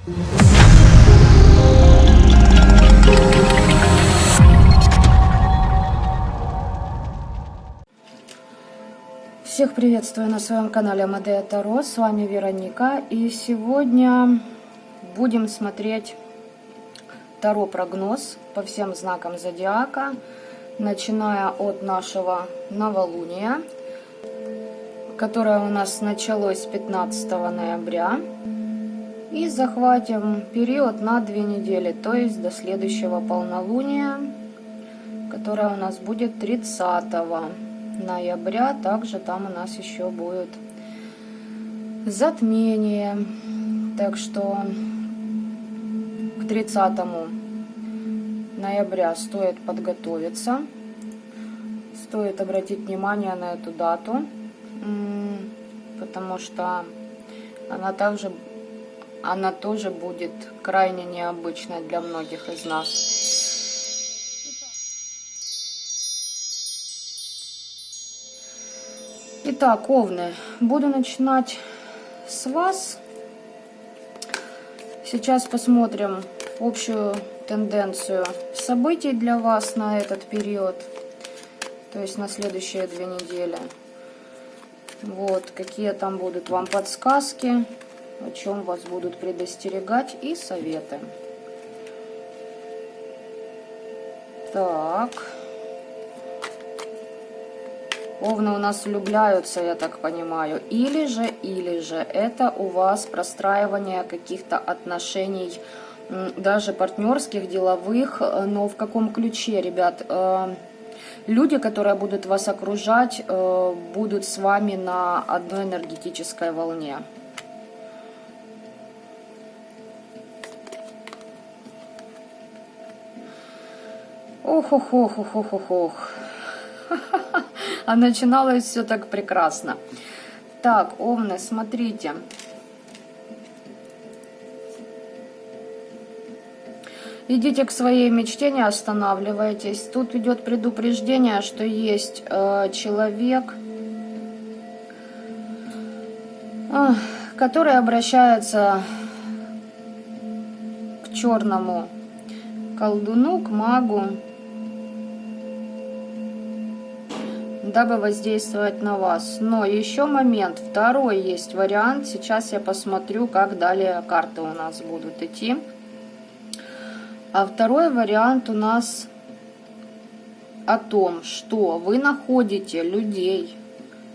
Всех приветствую на своем канале Амадея Таро, с вами Вероника, и сегодня будем смотреть Таро-прогноз по всем знакам зодиака, начиная от нашего новолуния, которое у нас началось 15 ноября, и захватим период на 2 недели, то есть до следующего полнолуния, которое у нас будет 30 ноября. Также там у нас еще будет затмение, так что к 30 ноября стоит подготовиться, стоит обратить внимание на эту дату, потому что она тоже будет крайне необычной для многих из нас. Итак, Овны, буду начинать с вас. Сейчас посмотрим общую тенденцию событий для вас на этот период, то есть на следующие 2 недели. Вот, какие там будут вам подсказки, о чем вас будут предостерегать, и советы. Так. Овны у нас влюбляются, я так понимаю. Или же это у вас простраивание каких-то отношений, даже партнерских, деловых. Но в каком ключе, ребят? Люди, которые будут вас окружать, будут с вами на одной энергетической волне. Ох. А начиналось все так прекрасно. Так, Овны, смотрите. Идите к своей мечте, не останавливайтесь. Тут идет предупреждение, что есть человек, который обращается к черному колдуну, к магу, дабы воздействовать на вас. Но еще момент, второй есть вариант. Сейчас я посмотрю, как далее карты у нас будут идти. А второй вариант у нас о том, что вы находите людей,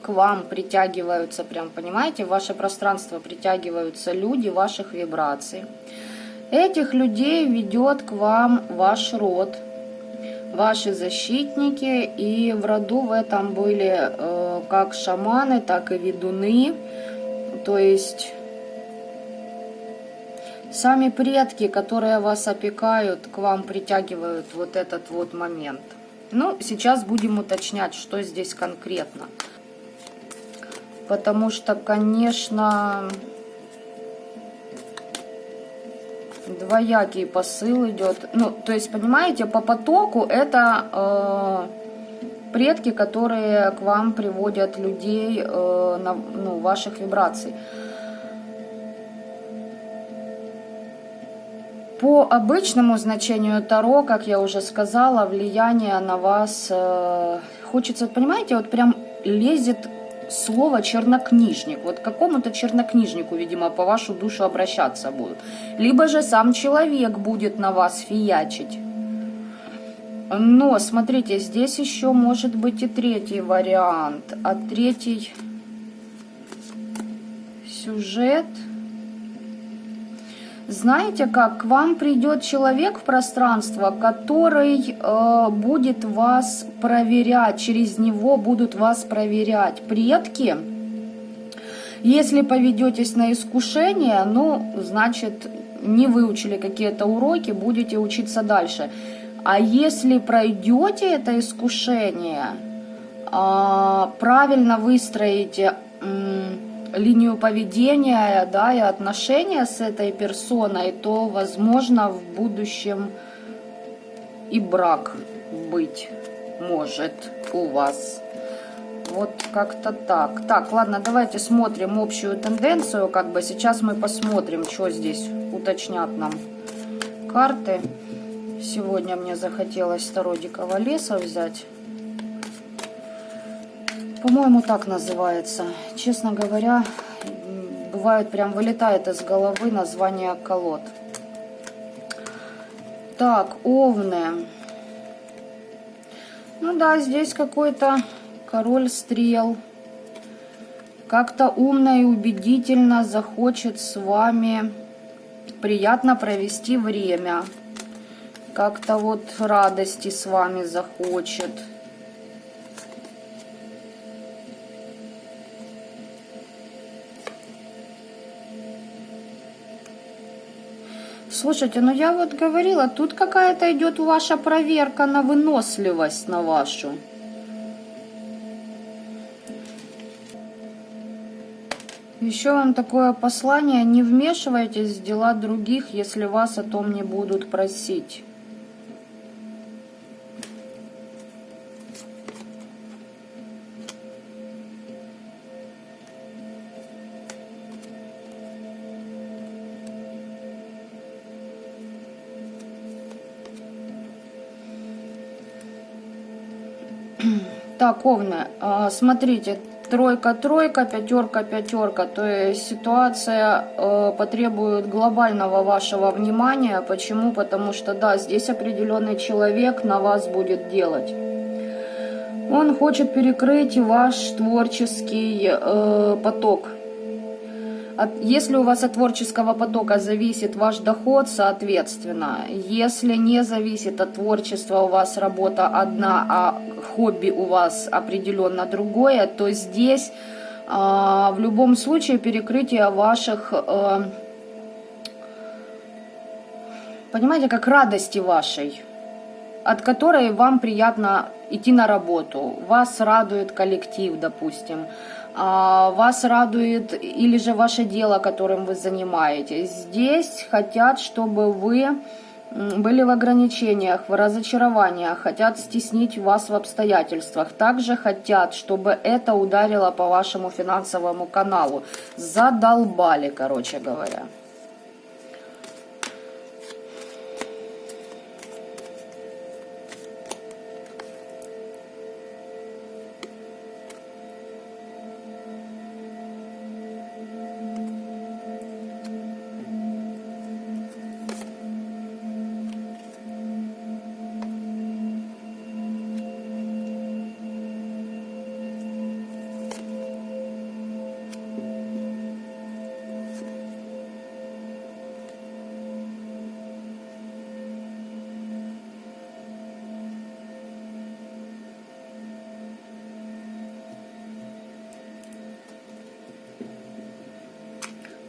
к вам притягиваются, прям понимаете, в ваше пространство притягиваются люди ваших вибраций. Этих людей ведет к вам ваш род, ваши защитники, и в роду в этом были как шаманы, так и ведуны, то есть сами предки, которые вас опекают, к вам притягивают вот этот вот момент. Ну, сейчас будем уточнять, что здесь конкретно, потому что, конечно, двоякий посыл идет. Ну, то есть, понимаете, по потоку это предки, которые к вам приводят людей ваших вибраций. По обычному значению Таро, как я уже сказала, влияние на вас хочется, понимаете, вот прям лезет слово чернокнижник. Вот к какому-то чернокнижнику, видимо, по вашу душу обращаться будут. Либо же сам человек будет на вас фиячить. Но, смотрите, здесь еще может быть и третий вариант. А третий сюжет... Знаете как? К вам придет человек в пространство, который будет вас проверять, через него будут вас проверять предки. Если поведетесь на искушение, ну, значит, не выучили какие-то уроки, будете учиться дальше. А если пройдете это искушение, правильно выстроите линию поведения, да, и отношения с этой персоной, то, возможно, в будущем и брак быть может у вас. Вот как-то так. Так, ладно, давайте смотрим общую тенденцию. Как бы сейчас мы посмотрим, что здесь уточнят нам карты. Сегодня мне захотелось Таро Дикого Леса взять. По-моему, так называется. Честно говоря, бывает прям вылетает из головы название колод. Так, Овны. Ну да, здесь какой-то король стрел. Как-то умно и убедительно захочет с вами приятно провести время. Как-то вот радости с вами захочет. Слушайте, ну я вот говорила, тут какая-то идет ваша проверка на выносливость на вашу. Еще вам такое послание: не вмешивайтесь в дела других, если вас о том не будут просить. Так, Овны, смотрите, тройка, тройка, пятерка, пятерка. То есть ситуация потребует глобального вашего внимания. Почему? Потому что, да, здесь определенный человек на вас будет делать. Он хочет перекрыть ваш творческий поток. Если у вас от творческого потока зависит ваш доход, соответственно, если не зависит от творчества, у вас работа одна, а хобби у вас определенно другое, то здесь в любом случае перекрытие ваших, понимаете, как радости вашей, от которой вам приятно идти на работу. Вас радует коллектив, допустим. Вас радует или же ваше дело, которым вы занимаетесь. Здесь хотят, чтобы вы были в ограничениях, в разочарованиях, хотят стеснить вас в обстоятельствах. Также хотят, чтобы это ударило по вашему финансовому каналу. Задолбали, короче говоря.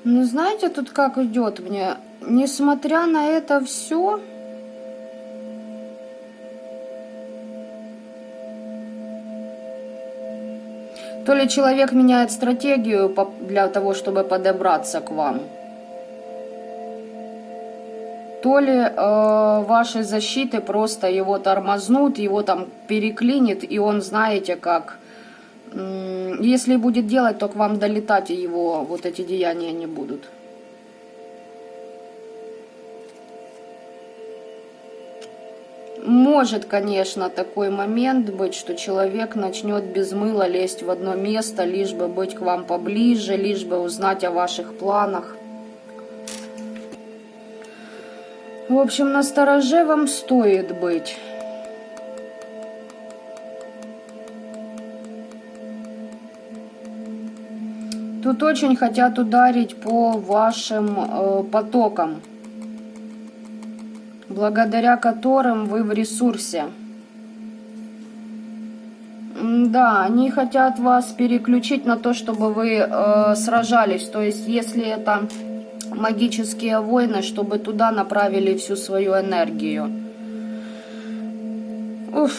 Ну, знаете, тут как идет мне, несмотря на это все, то ли человек меняет стратегию для того, чтобы подобраться к вам, то ли ваши защиты просто его тормознут, его там переклинит, и он, знаете, как... Если будет делать, то к вам долетать его вот эти деяния не будут. Может, конечно, такой момент быть, что человек начнет без мыла лезть в одно место, лишь бы быть к вам поближе, лишь бы узнать о ваших планах. В общем, настороже вам стоит быть. Тут очень хотят ударить по вашим потокам, благодаря которым вы в ресурсе. Да, они хотят вас переключить на то, чтобы вы сражались. То есть, если это магические войны, чтобы туда направили всю свою энергию. Уф.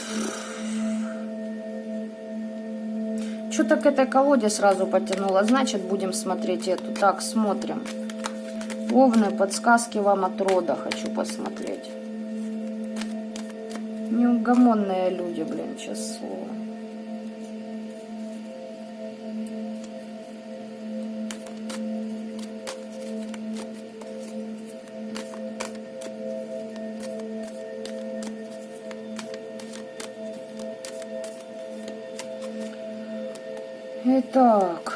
Что-то к этой колоде сразу потянуло. Значит, будем смотреть эту. Так, смотрим. Овны, подсказки вам от рода хочу посмотреть. Неугомонные люди, блин, сейчас слово. Итак.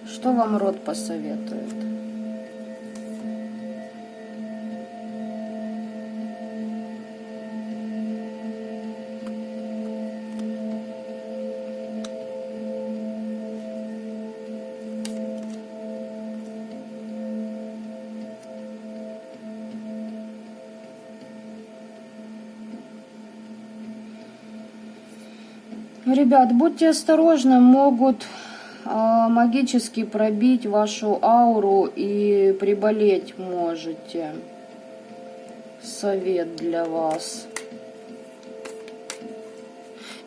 Что вам род посоветует? Ребят, будьте осторожны, могут магически пробить вашу ауру и приболеть можете. Совет для вас.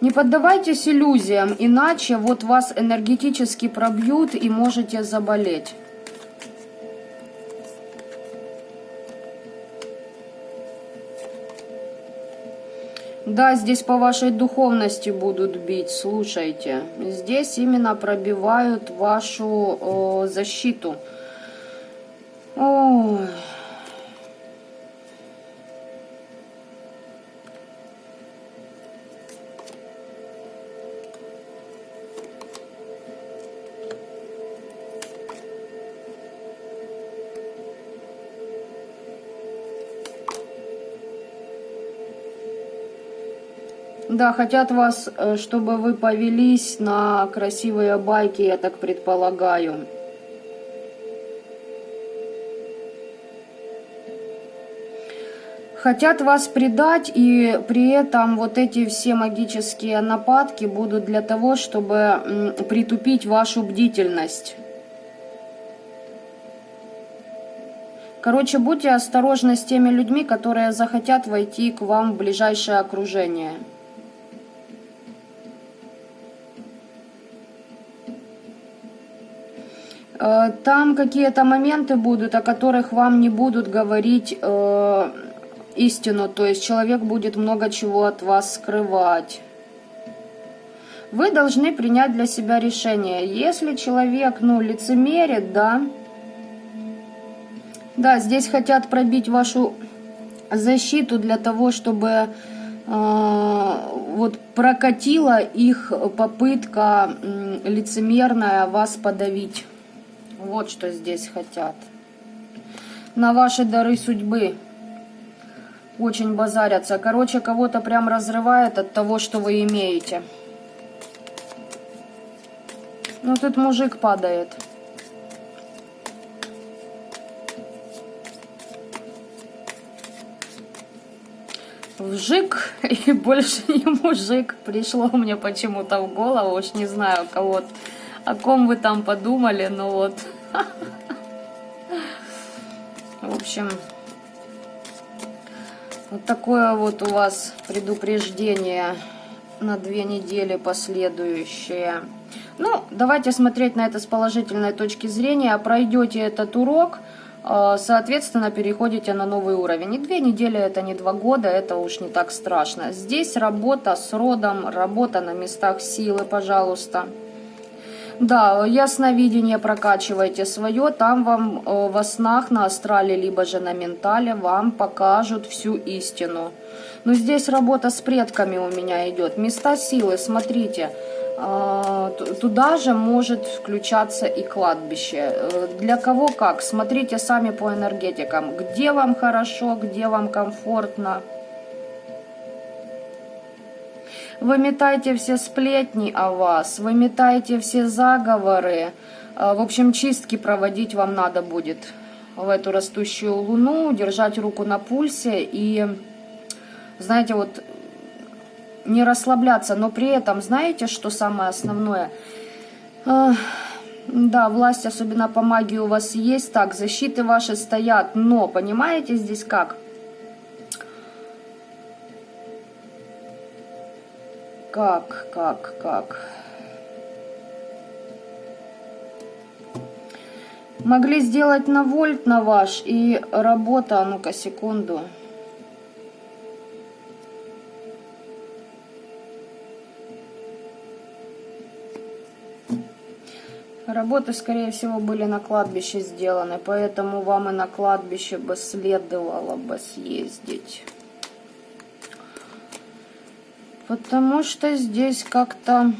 Не поддавайтесь иллюзиям, иначе вот вас энергетически пробьют и можете заболеть. Да, здесь по вашей духовности будут бить, слушайте. Здесь именно пробивают вашу защиту. Ой. Да, хотят вас, чтобы вы повелись на красивые байки, я так предполагаю. Хотят вас предать, и при этом вот эти все магические нападки будут для того, чтобы притупить вашу бдительность. Короче, будьте осторожны с теми людьми, которые захотят войти к вам в ближайшее окружение. Там какие-то моменты будут, о которых вам не будут говорить истину, то есть человек будет много чего от вас скрывать. Вы должны принять для себя решение. Если человек, лицемерит, да, здесь хотят пробить вашу защиту для того, чтобы вот прокатила их попытка лицемерная вас подавить. Вот что здесь хотят. На ваши дары судьбы очень базарятся. Короче, кого-то прям разрывает от того, что вы имеете. Ну, тут мужик падает. Вжик, и больше не мужик. Пришло мне почему-то в голову. Уж не знаю, кого, о ком вы там подумали, но вот. В общем, вот такое вот у вас предупреждение на 2 недели последующие. Ну, давайте смотреть на это с положительной точки зрения. Пройдете этот урок, соответственно, переходите на новый уровень. И 2 недели это не 2 года, это уж не так страшно. Здесь работа с родом, работа на местах силы, пожалуйста. Да, ясновидение прокачивайте свое, там вам во снах на астрале, либо же на ментале вам покажут всю истину. Но здесь работа с предками у меня идет. Места силы, смотрите, туда же может включаться и кладбище. Для кого как, смотрите сами по энергетикам, где вам хорошо, где вам комфортно. Выметайте все сплетни о вас, выметайте все заговоры. В общем, чистки проводить вам надо будет в эту растущую луну, держать руку на пульсе и, знаете, вот не расслабляться. Но при этом, знаете, что самое основное? Да, власть, особенно по магии, у вас есть. Так, защиты ваши стоят, но, понимаете, здесь как? Как? Могли сделать на вольт на ваш, и работа, ну-ка, секунду. Работы, скорее всего, были на кладбище сделаны, поэтому вам и на кладбище бы следовало бы съездить. Потому что здесь как-то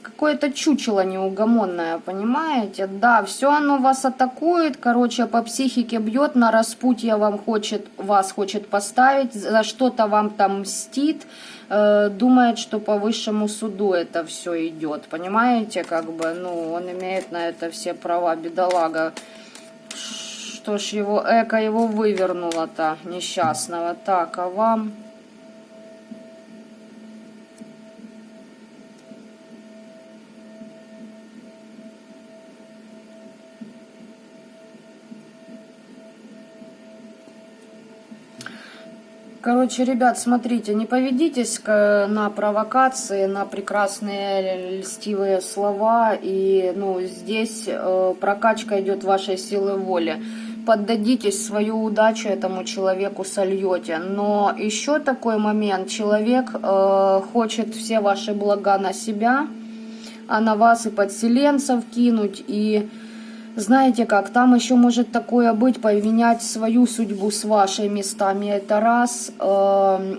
какое-то чучело неугомонное, понимаете? Да, все оно вас атакует, короче, по психике бьет, на распутье вас хочет поставить, за что-то вам там мстит, думает, что по высшему суду это все идет, понимаете? Как бы, ну, он имеет на это все права, бедолага. Что ж его вывернуло-то, несчастного. Так, а вам... Короче, ребят, смотрите, не поведитесь на провокации, на прекрасные льстивые слова. И, ну, здесь прокачка идет вашей силы воли. Поддадитесь, свою удачу этому человеку сольете. Но еще такой момент. Человек хочет все ваши блага на себя, а на вас и подселенцев кинуть, и... Знаете как, там еще может такое быть, поменять свою судьбу с вашей местами, это раз,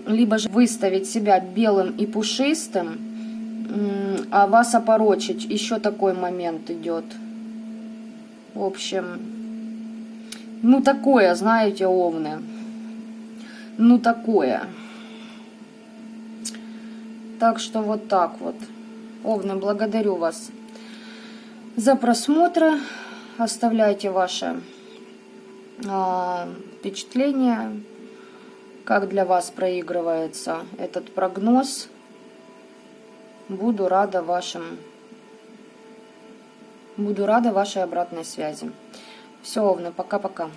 либо же выставить себя белым и пушистым, а вас опорочить, еще такой момент идет. В общем, ну такое, знаете, овны, ну такое. Так что вот так вот. Овны, благодарю вас за просмотр. Оставляйте ваши впечатления, как для вас проигрывается этот прогноз. Буду рада вашей обратной связи. Все, овны, пока-пока.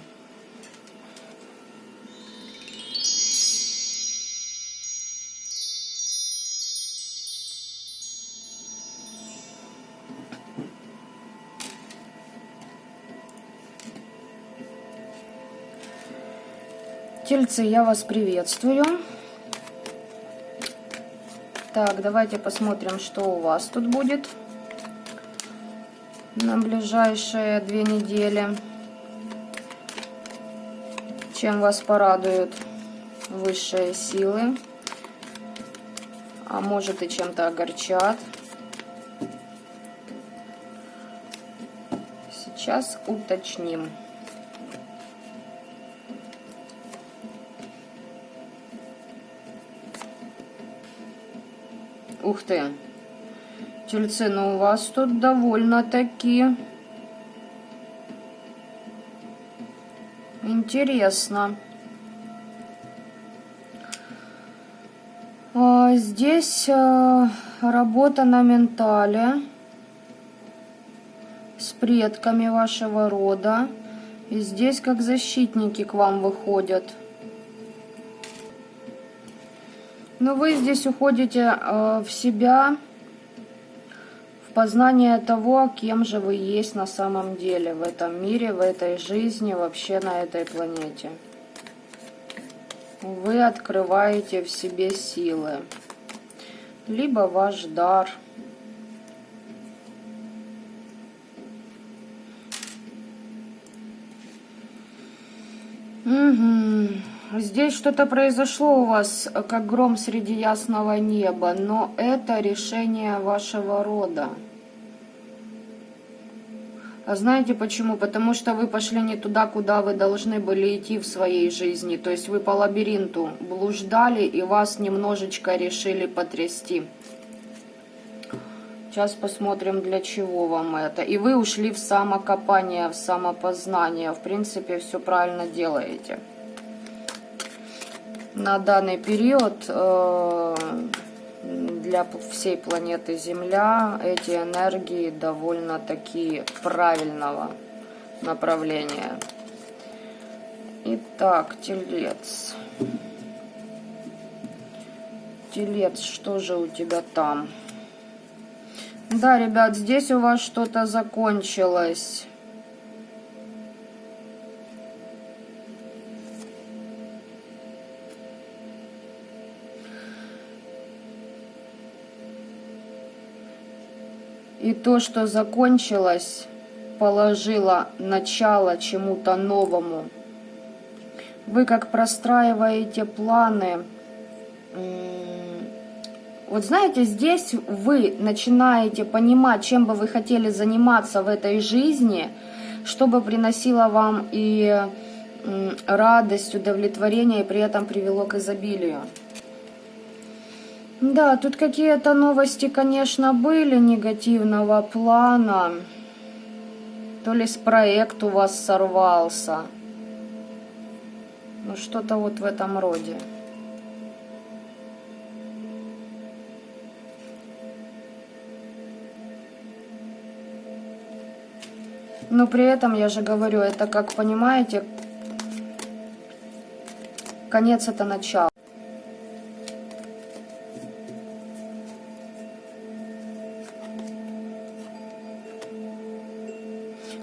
Тельцы, я вас приветствую. Так, давайте посмотрим, что у вас тут будет на ближайшие 2 недели. Чем вас порадуют высшие силы, а может и чем-то огорчат. Сейчас уточним. Ух ты, тельцы, ну у вас тут довольно-таки интересно. Здесь работа на ментале с предками вашего рода. И здесь как защитники к вам выходят. Но вы здесь уходите в себя, в познание того, кем же вы есть на самом деле в этом мире, в этой жизни, вообще на этой планете. Вы открываете в себе силы, либо ваш дар. Угу. Здесь что-то произошло у вас, как гром среди ясного неба, но это решение вашего рода. А знаете почему? Потому что вы пошли не туда, куда вы должны были идти в своей жизни. То есть вы по лабиринту блуждали и вас немножечко решили потрясти. Сейчас посмотрим, для чего вам это. И вы ушли в самокопание, в самопознание. В принципе, все правильно делаете. На данный период для всей планеты Земля эти энергии довольно-таки правильного направления. Итак, телец. Телец, что же у тебя там? Да, ребят, здесь у вас что-то закончилось. И то, что закончилось, положило начало чему-то новому. Вы как простраиваете планы. Вот знаете, здесь вы начинаете понимать, чем бы вы хотели заниматься в этой жизни, чтобы приносило вам и радость, удовлетворение, и при этом привело к изобилию. Да, тут какие-то новости, конечно, были негативного плана. То ли проект у вас сорвался. Ну, что-то вот в этом роде. Но при этом, я же говорю, это, как понимаете, конец — это начало.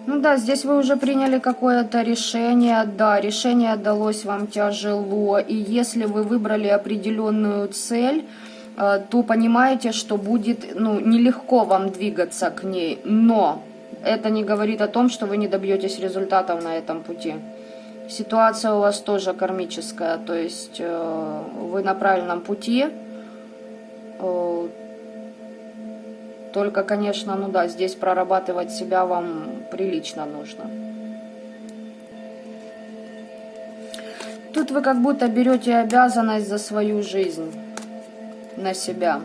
Ну да, здесь вы уже приняли какое-то решение, да, решение далось вам тяжело, и если вы выбрали определенную цель, то понимаете, что будет, ну, нелегко вам двигаться к ней, но это не говорит о том, что вы не добьетесь результатов на этом пути. Ситуация у вас тоже кармическая, то есть вы на правильном пути. Только, конечно, ну да, здесь прорабатывать себя вам прилично нужно. Тут вы как будто берете обязанность за свою жизнь на себя,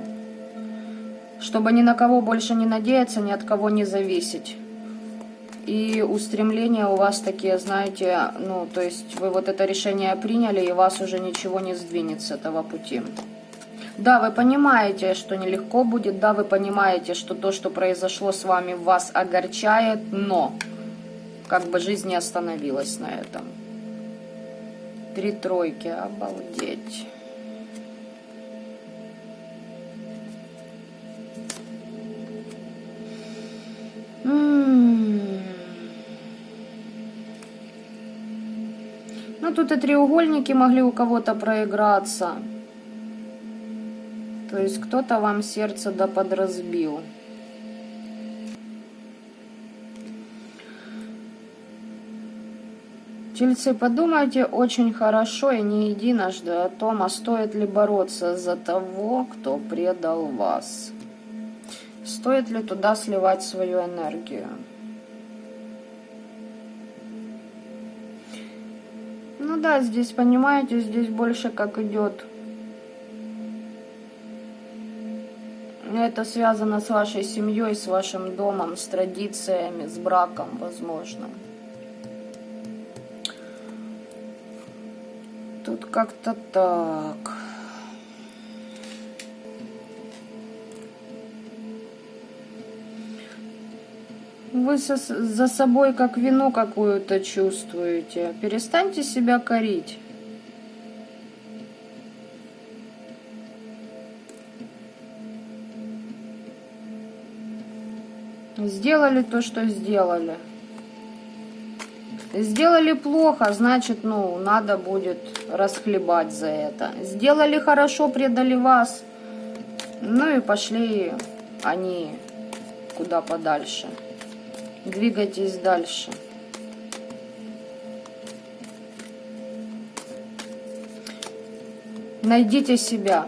чтобы ни на кого больше не надеяться, ни от кого не зависеть. И устремления у вас такие, знаете, ну, то есть вы вот это решение приняли, и вас уже ничего не сдвинет с этого пути. Да, вы понимаете, что нелегко будет, да, вы понимаете, что то, что произошло с вами, вас огорчает, но как бы жизнь не остановилась на этом. 3 тройки, обалдеть. Ну, тут и треугольники могли у кого-то проиграться. То есть кто-то вам сердце да подразбил. Тельцы, подумайте очень хорошо и не единожды о том, а стоит ли бороться за того, кто предал вас. Стоит ли туда сливать свою энергию? Ну да, здесь, понимаете, здесь больше как идет. Это связано с вашей семьей, с вашим домом, с традициями, с браком, возможно. Тут как-то так. Вы за собой как вину какую-то чувствуете. Перестаньте себя корить. Сделали то, что сделали. Сделали плохо, значит, ну, надо будет расхлебать за это. Сделали хорошо, предали вас. Ну и пошли они куда подальше. Двигайтесь дальше. Найдите себя.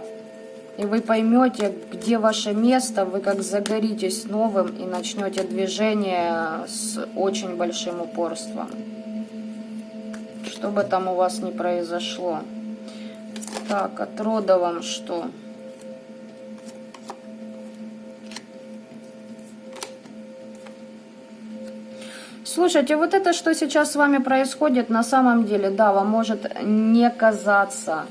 И вы поймете, где ваше место, вы как загоритесь новым и начнете движение с очень большим упорством. Что бы там у вас ни произошло. Так, от рода вам что? Слушайте, вот это, что сейчас с вами происходит, на самом деле, да, вам может не казаться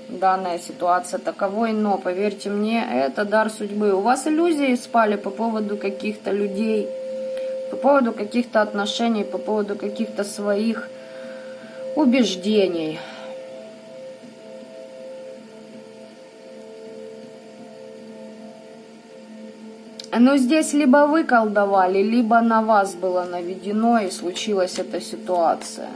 данная ситуация таковой, но, поверьте мне, это дар судьбы. У вас иллюзии спали по поводу каких-то людей, по поводу каких-то отношений, по поводу каких-то своих убеждений. Но здесь либо вы колдовали, либо на вас было наведено и случилась эта ситуация.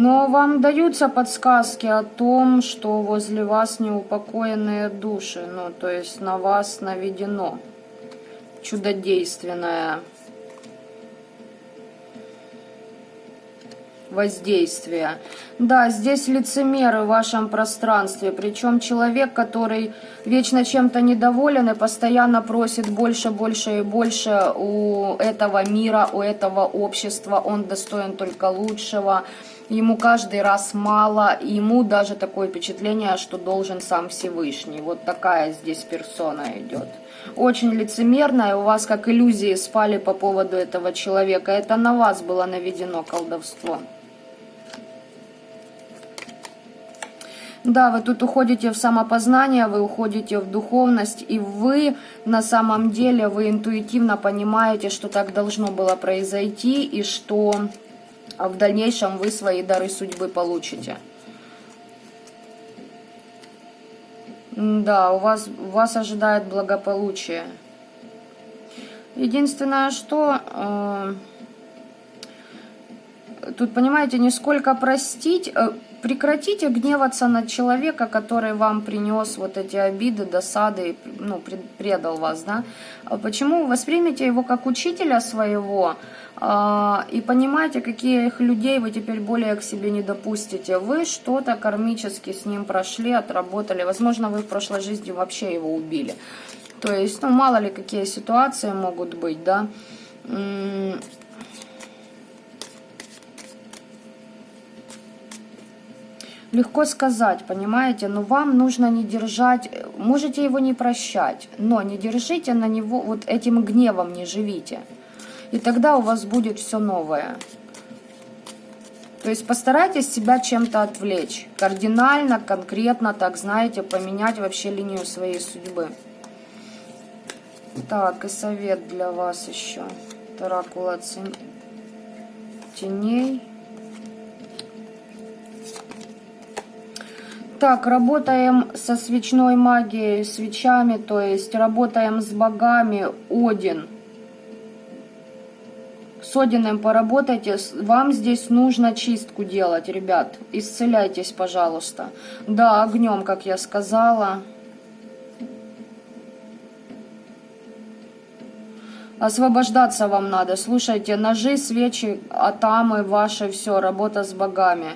Но вам даются подсказки о том, что возле вас неупокоенные души. Ну, то есть на вас наведено чудодейственное воздействие. Да, здесь лицемеры в вашем пространстве, причем человек, который вечно чем-то недоволен и постоянно просит больше, больше и больше у этого мира, у этого общества, он достоин только лучшего, ему каждый раз мало, и ему даже такое впечатление, что должен сам Всевышний. Вот такая здесь персона идет. Очень лицемерная, у вас как иллюзии спали по поводу этого человека, это на вас было наведено колдовство. Да, вы тут уходите в самопознание, вы уходите в духовность, и вы на самом деле, вы интуитивно понимаете, что так должно было произойти, и что в дальнейшем вы свои дары судьбы получите. Да, у вас ожидает благополучие. Единственное, что... Тут, понимаете, не сколько простить... Прекратите гневаться на человека, который вам принес вот эти обиды, досады, ну, предал вас, да? Почему? Воспримите его как учителя своего и понимаете, каких людей вы теперь более к себе не допустите. Вы что-то кармически с ним прошли, отработали. Возможно, вы в прошлой жизни вообще его убили. То есть, ну, мало ли какие ситуации могут быть, да? Легко сказать, понимаете, но вам нужно не держать, можете его не прощать, но не держите на него, вот этим гневом не живите. И тогда у вас будет все новое. То есть постарайтесь себя чем-то отвлечь, кардинально, конкретно, так знаете, поменять вообще линию своей судьбы. Так, и совет для вас еще. Оракула теней. Так, работаем со свечной магией, свечами, то есть работаем с богами. Один. С Одином поработайте. Вам здесь нужно чистку делать, ребят. Исцеляйтесь, пожалуйста. Да, огнем, как я сказала. Освобождаться вам надо. Слушайте, ножи, свечи, атамы ваши, все, работа с богами.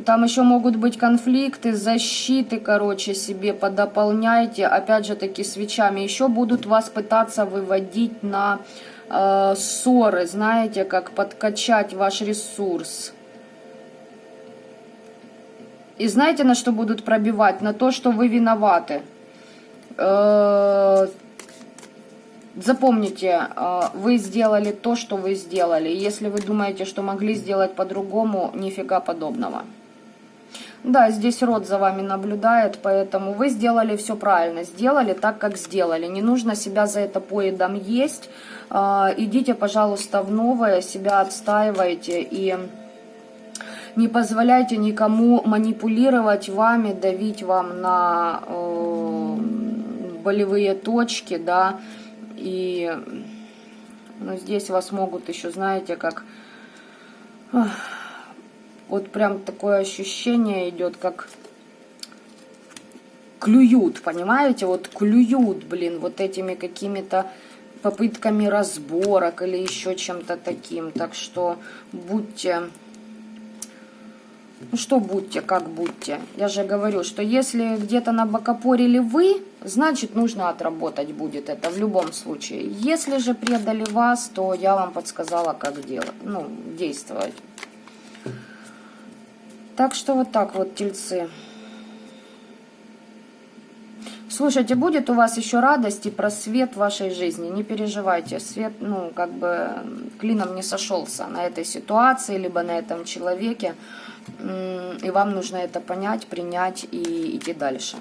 Там еще могут быть конфликты, защиты, короче, себе подополняйте. Опять же таки свечами. Еще будут вас пытаться выводить на ссоры, знаете, как подкачать ваш ресурс. И знаете, на что будут пробивать? На то, что вы виноваты. Запомните, вы сделали то, что вы сделали. Если вы думаете, что могли сделать по-другому, нифига подобного. Да, здесь род за вами наблюдает, поэтому вы сделали все правильно. Сделали так, как сделали. Не нужно себя за это поедом есть. Идите, пожалуйста, в новое, себя отстаивайте и не позволяйте никому манипулировать вами, давить вам на болевые точки, да. И ну, здесь вас могут еще, знаете, как... Вот прям такое ощущение идет, как клюют, понимаете? Вот клюют, блин, вот этими какими-то попытками разборок или еще чем-то таким. Так что будьте... Ну что будьте, как будьте. Я же говорю, что если где-то набокопорили вы, значит нужно отработать будет это в любом случае. Если же предали вас, то я вам подсказала, как делать, ну, действовать. Так что вот так вот, тельцы. Слушайте, будет у вас еще радость и просвет в вашей жизни. Не переживайте. Свет, ну, как бы клином не сошелся на этой ситуации, либо на этом человеке. И вам нужно это понять, принять и идти дальше.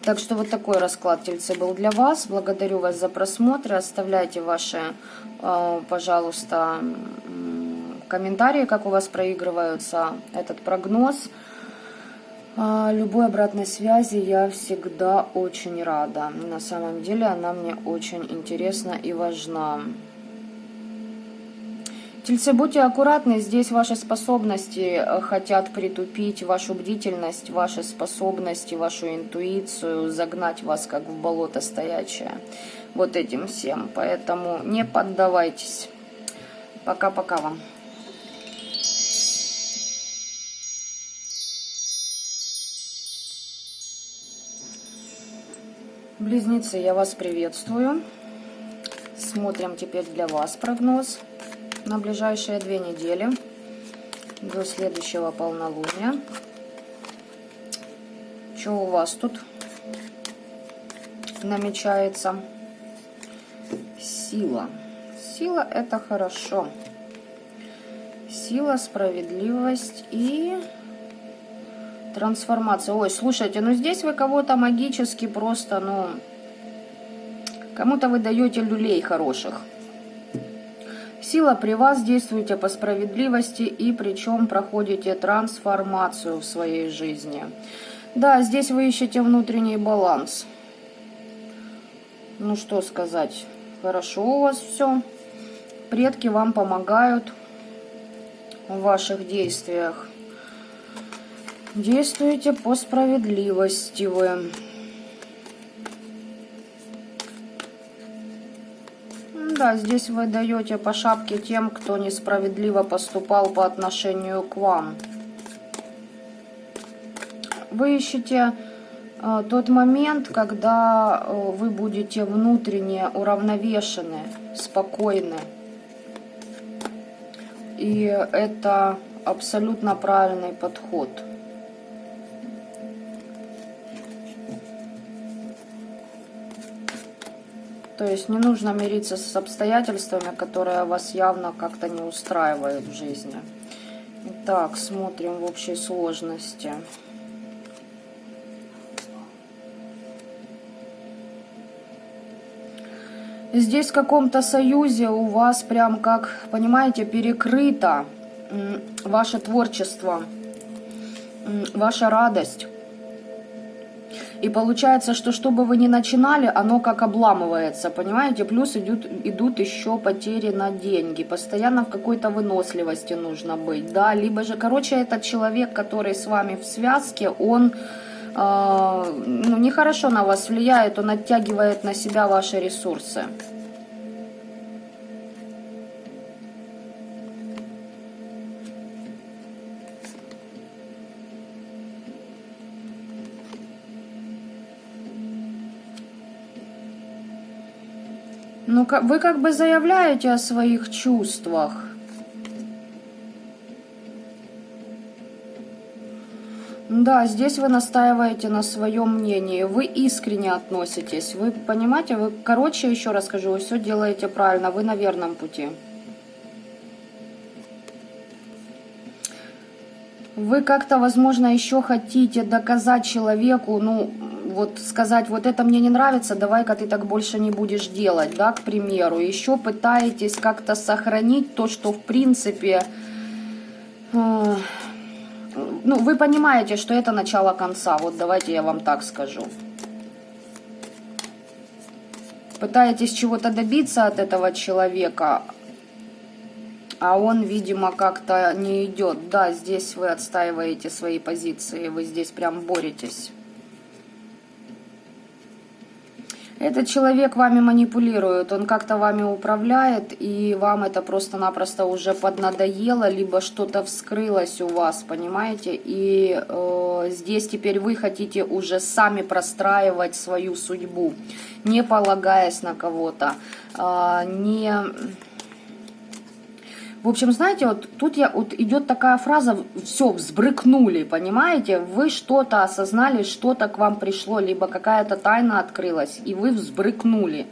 Так что вот такой расклад, тельцы, был для вас. Благодарю вас за просмотр. Оставляйте ваши, пожалуйста, комментарии, как у вас проигрывается этот прогноз. Любой обратной связи я всегда очень рада. На самом деле она мне очень интересна и важна. Тельцы, будьте аккуратны, здесь ваши способности хотят притупить, вашу бдительность, ваши способности, вашу интуицию, загнать вас как в болото стоячее вот этим всем. Поэтому не поддавайтесь. Пока-пока вам. Близнецы, я вас приветствую. Смотрим теперь для вас прогноз на ближайшие 2 недели до следующего полнолуния. Что у вас тут намечается? Сила. Сила — это хорошо. Сила, справедливость и трансформация. Ой, слушайте, ну здесь вы кого-то магически просто, ну, кому-то вы даете люлей хороших. Сила при вас, действуете по справедливости и причем проходите трансформацию в своей жизни. Да, здесь вы ищете внутренний баланс. Ну что сказать, хорошо у вас все. Предки вам помогают в ваших действиях. Действуете по справедливости вы. Да, здесь вы даете по шапке тем, кто несправедливо поступал по отношению к вам. Вы ищете тот момент, когда вы будете внутренне уравновешены, спокойны. И это абсолютно правильный подход. То есть не нужно мириться с обстоятельствами, которые вас явно как-то не устраивают в жизни. Итак, смотрим в общей сложности. Здесь в каком-то союзе у вас прям как, понимаете, перекрыто ваше творчество, ваша радость. И получается, что бы вы ни начинали, оно как обламывается, понимаете? Плюс идут еще потери на деньги. Постоянно в какой-то выносливости нужно быть, да? Либо же, короче, этот человек, который с вами в связке, он ну, нехорошо на вас влияет, он оттягивает на себя ваши ресурсы. Ну, вы как бы заявляете о своих чувствах. Да, здесь вы настаиваете на своем мнении, вы искренне относитесь, вы понимаете, вы, короче, еще раз скажу, вы все делаете правильно, вы на верном пути. Вы как-то, возможно, еще хотите доказать человеку, ну, вот сказать, вот это мне не нравится, давай-ка ты так больше не будешь делать, да, к примеру. Еще пытаетесь как-то сохранить то, что, в принципе, ну, вы понимаете, что это начало конца, вот давайте я вам так скажу. Пытаетесь чего-то добиться от этого человека, а он, видимо, как-то не идет. Да, здесь вы отстаиваете свои позиции, вы здесь прям боретесь. Этот человек вами манипулирует, он как-то вами управляет, и вам это просто-напросто уже поднадоело, либо что-то вскрылось у вас, понимаете? И здесь теперь вы хотите уже сами простраивать свою судьбу, не полагаясь на кого-то, не... В общем, знаете, вот тут идет такая фраза, все, взбрыкнули, понимаете? Вы что-то осознали, что-то к вам пришло, либо какая-то тайна открылась, и вы взбрыкнули.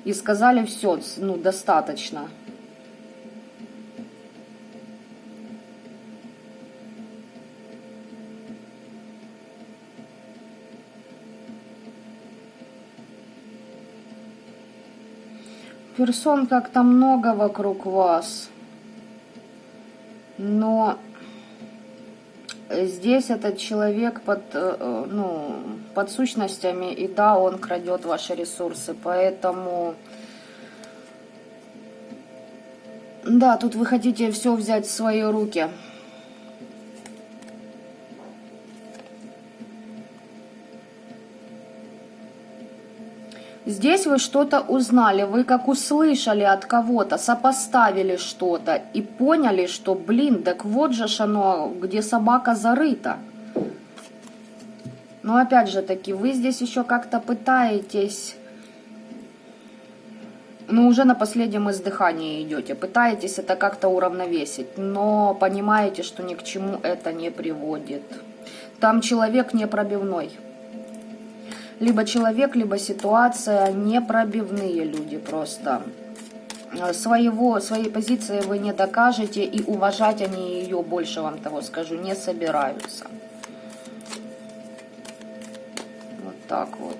И сказали, все, ну, достаточно. Персон как-то много вокруг вас. Но здесь этот человек под сущностями, и да, он крадет ваши ресурсы, поэтому Да, тут вы хотите все взять в свои руки. Здесь вы что-то узнали, вы как услышали от кого-то, сопоставили что-то и поняли, что, блин, так вот же ж оно, где собака зарыта. Но опять же таки, вы здесь еще как-то пытаетесь, ну уже на последнем издыхании идете, пытаетесь это как-то уравновесить, но понимаете, что ни к чему это не приводит. Там человек непробивной. Либо человек, либо ситуация, непробивные люди просто. Своей позиции вы не докажете, и уважать они ее, больше вам того скажу, не собираются. Вот так вот.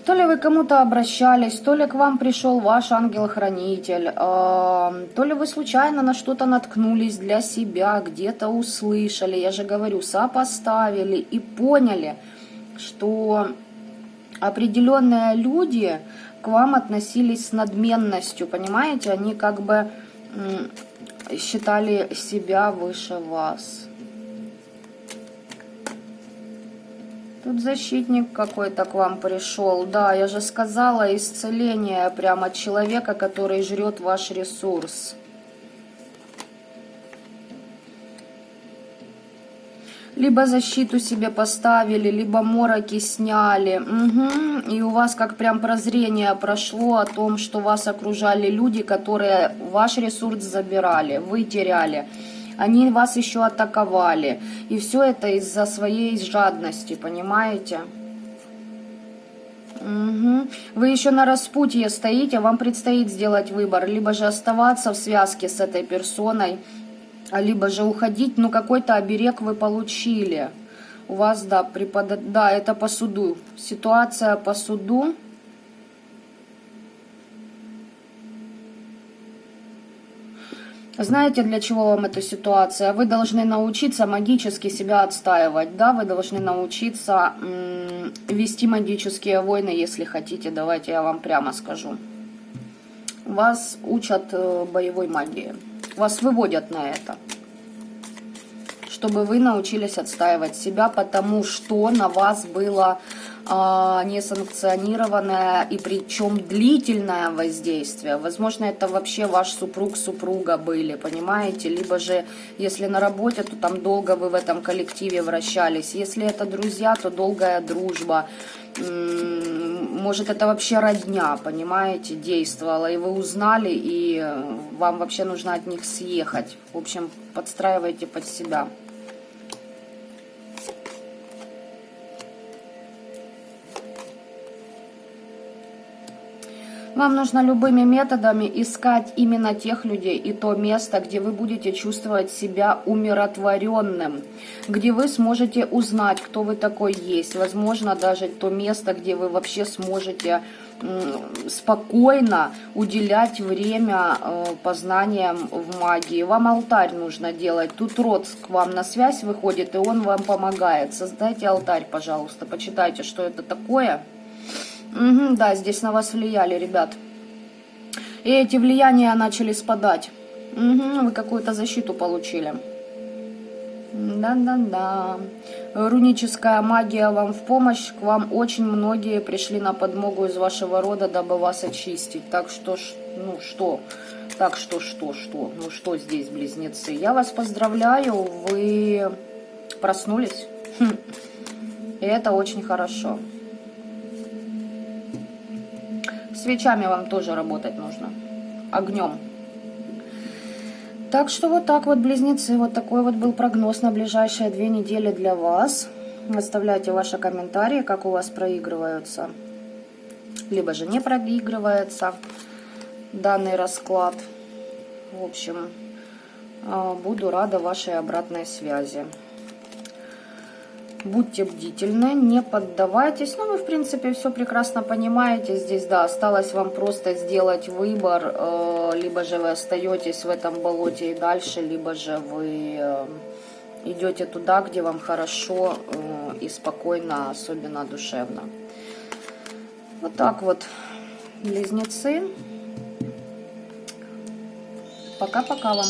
То ли вы кому-то обращались, то ли к вам пришел ваш ангел-хранитель, то ли вы случайно на что-то наткнулись для себя, где-то услышали, я же говорю, сопоставили и поняли, что определенные люди к вам относились с надменностью, понимаете, они как бы считали себя выше вас. Тут защитник какой-то к вам пришел. Да, я же сказала, исцеление прямо от человека, который жрет ваш ресурс. Либо защиту себе поставили, либо мороки сняли. Угу. И у вас как прям прозрение прошло о том, что вас окружали люди, которые ваш ресурс забирали, вы теряли. Они вас еще атаковали. И все это из-за своей жадности, понимаете? Угу. Вы еще на распутье стоите, вам предстоит сделать выбор. Либо же оставаться в связке с этой персоной, либо же уходить. Ну, какой-то оберег вы получили. У вас, да, да, это по суду. Ситуация по суду. Знаете, для чего вам эта ситуация? Вы должны научиться магически себя отстаивать, да? Вы должны научиться вести магические войны, если хотите. Давайте я вам прямо скажу. Вас учат боевой магии. Вас выводят на это. Чтобы вы научились отстаивать себя, потому что на вас было несанкционированное и причем длительное воздействие. Возможно, это вообще ваш супруг, супруга были, понимаете? Либо же, если на работе, то там долго вы в этом коллективе вращались. Если это друзья, то долгая дружба. Может, это вообще родня, понимаете, действовала, и вы узнали, и вам вообще нужно от них съехать. В общем, подстраивайте под себя. Вам нужно любыми методами искать именно тех людей и то место, где вы будете чувствовать себя умиротворенным, где вы сможете узнать, кто вы такой есть. Возможно, даже то место, где вы вообще сможете спокойно уделять время познаниям в магии. Вам алтарь нужно делать. Тут род к вам на связь выходит, и он вам помогает. Создайте алтарь, пожалуйста. Почитайте, что это такое. Угу, да, здесь на вас влияли, ребят. И эти влияния начали спадать. Угу, вы какую-то защиту получили. Да-да-да. Руническая магия вам в помощь. К вам очень многие пришли на подмогу из вашего рода, дабы вас очистить. Так что, ну что? Так что, Ну что здесь, близнецы? Я вас поздравляю, вы проснулись. И это очень хорошо. Свечами вам тоже работать нужно. Огнем. Так что вот так вот, близнецы. Вот такой вот был прогноз на ближайшие 2 недели для вас. Оставляйте ваши комментарии, как у вас проигрываются. Либо же не проигрывается данный расклад. В общем, буду рада вашей обратной связи. Будьте бдительны, не поддавайтесь. Ну, вы, в принципе, все прекрасно понимаете. Здесь, да, осталось вам просто сделать выбор. Либо же вы остаетесь в этом болоте и дальше, либо же вы идете туда, где вам хорошо и спокойно, особенно душевно. Вот так вот, близнецы. Пока-пока вам.